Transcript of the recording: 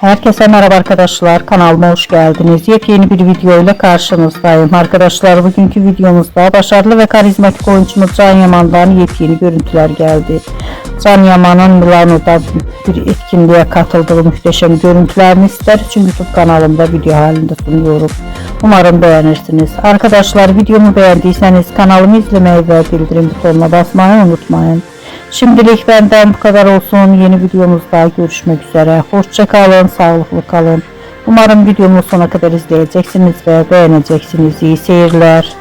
Herkese merhaba arkadaşlar, kanalıma hoş geldiniz. Yepyeni bir video ile karşınızdayım. Arkadaşlar, bugünkü videomuzda başarılı ve karizmatik oyuncumuz Can Yaman'dan yepyeni görüntüler geldi. Can Yaman'ın Milano'da bir etkinliğe katıldığı muhteşem görüntülerini sizler için YouTube kanalımda video halinde sunuyorum. Umarım beğenirsiniz. Arkadaşlar, videomu beğendiyseniz kanalımı izlemeyi ve bildirim butonuna basmayı unutmayın. Şimdilik benden bu kadar olsun. Yeni videomuzda görüşmek üzere. Hoşça kalın, sağlıklı kalın. Umarım videomu sona kadar izleyeceksiniz ve beğeneceksiniz. İyi seyirler.